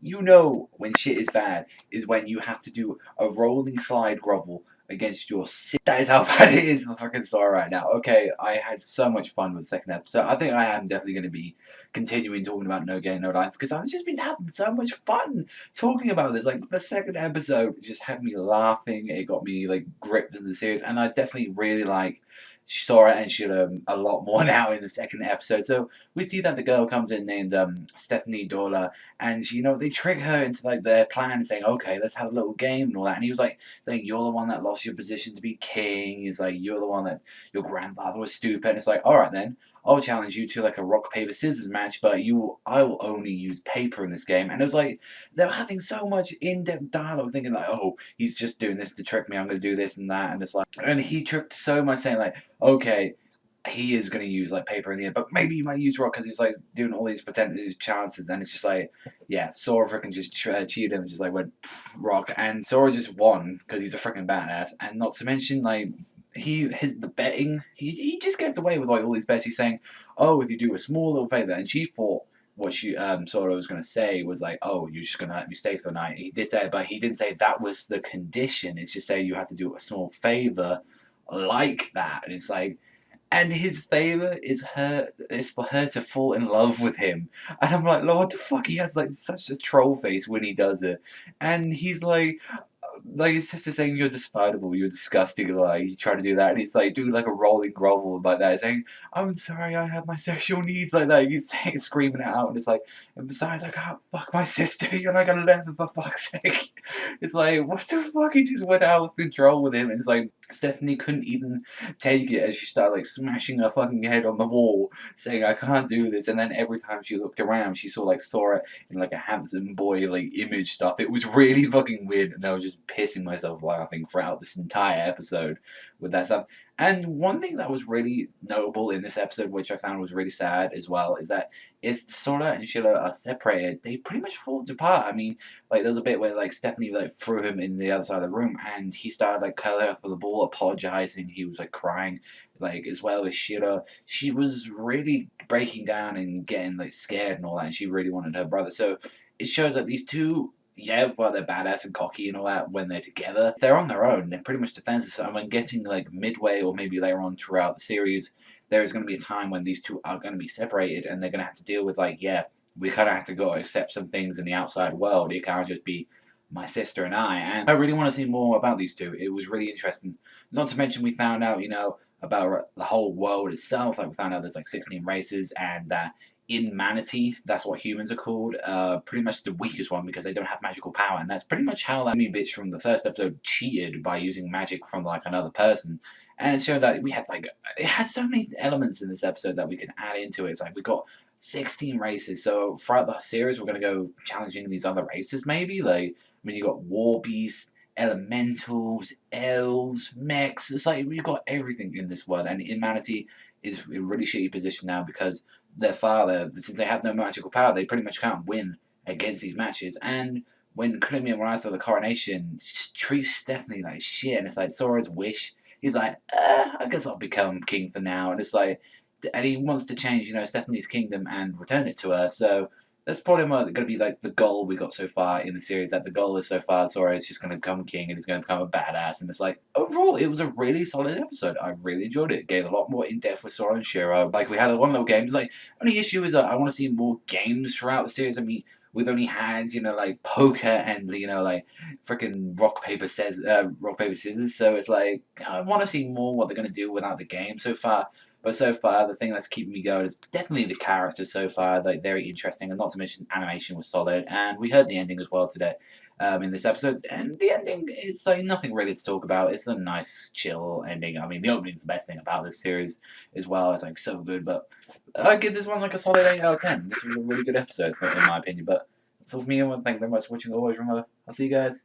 You know when shit is bad is when you have to do a rolling slide grovel against your sister. That is how bad it is in the fucking story right now. Okay, I had so much fun with the second episode. I think I am definitely going to be continuing talking about No Game No Life because I've just been having so much fun talking about this. Like the second episode just had me laughing. It got me like gripped in the series, and I definitely really like Sora and Shira a lot more now in the second episode. So we see that the girl comes in named Stephanie Dola, and they trick her into like their plan, saying, "Okay, let's have a little game and all that." And he was like saying, "You're the one that lost your position to be king." He's like, "You're the one that your grandfather was stupid." And it's like, "All right then." I'll challenge you to like a rock paper scissors match, but I will only use paper in this game. And it was like they were having so much in-depth dialogue, thinking like, oh, he's just doing this to trick me. I'm gonna do this and that, and it's like, and he tricked so much, saying like, okay, he is going to use like paper in the end, but maybe he might use rock because he's like doing all these percentage chances, and it's just like, yeah, Sora freaking just cheated him, and just like went rock, and Sora just won because he's a freaking badass, and not to mention like the betting, he just gets away with like all these bets. He's saying, oh, if you do a small little favor, and she thought what she Sora was gonna say was like, oh, you're just gonna let me stay for the night. He did say it, but he didn't say that was the condition. It's just saying you have to do a small favor like that, and it's like. And his favor is for her to fall in love with him. And I'm like, what the fuck? He has like such a troll face when he does it. And he's like his sister saying you're despicable, you're disgusting, like you try to do that, and he's like doing like a rolling grovel like that, saying, I'm sorry, I have my sexual needs like that. He's saying, screaming it out, and it's like, and besides, I can't fuck my sister. You're not gonna let her, for fuck's sake. It's like, what the fuck? He just went out of control with him, and it's like Stephanie couldn't even take it as she started like smashing her fucking head on the wall, saying, I can't do this. And then every time she looked around, she saw like Sora in like a handsome boy like image stuff. It was really fucking weird, and I was just pissing myself laughing throughout this entire episode with that stuff. And one thing that was really notable in this episode, which I found was really sad as well, is that if Sora and Sheila are separated, they pretty much fall apart. I mean, like there's a bit where like Stephanie like threw him in the other side of the room, and he started like curling up with the ball, apologizing. He was like crying, like as well as Shira. She was really breaking down and getting like scared and all that, and she really wanted her brother. So it shows that these two, yeah, well, they're badass and cocky and all that when they're together. They're on their own. They're pretty much defenseless. So I'm guessing like midway or maybe later on throughout the series, there is going to be a time when these two are going to be separated, and they're going to have to deal with like, yeah, we kind of have to go accept some things in the outside world. It can't just be my sister and I. And I really want to see more about these two. It was really interesting. Not to mention we found out, about the whole world itself. Like we found out there's like 16 races, and that in Manatee, that's what humans are called, pretty much the weakest one because they don't have magical power, and that's pretty much how that me bitch from the first episode cheated by using magic from like another person. And it showed that we had like, it has so many elements in this episode that we can add into it. It's like we got 16 races, so throughout the series we're gonna go challenging these other races maybe. Like, I mean, you got war beasts, elementals, elves, mechs. It's like we've got everything in this world, and in Manatee is in a really shitty position now because their father, since they have no magical power, they pretty much can't win against these matches. And when Krillin arrives at the coronation, she treats Stephanie like shit, and it's like Sora's wish. He's like, I guess I'll become king for now, and it's like, and he wants to change, Stephanie's kingdom and return it to her. So that's probably going to be like the goal we got so far in the series. That the goal is so far, Sora is just going to become king and he's going to become a badass. And it's like, overall, it was a really solid episode. I really enjoyed it. It gave a lot more in depth with Sora and Shiro. Like we had one little game. It's like, only issue is that I want to see more games throughout the series. I mean, we've only had like poker and like freaking rock paper scissors. So it's like I want to see more what they're going to do without the game so far. But so far, the thing that's keeping me going is definitely the characters so far. Like, very interesting, and not to mention animation was solid. And we heard the ending as well today in this episode. And the ending is like nothing really to talk about. It's a nice, chill ending. I mean, the opening is the best thing about this series as well. It's like so good. But I give this one like a solid 8 out of 10. This was a really good episode, in my opinion. But that's all from me. I want to thank you very much for watching. Always remember, I'll see you guys.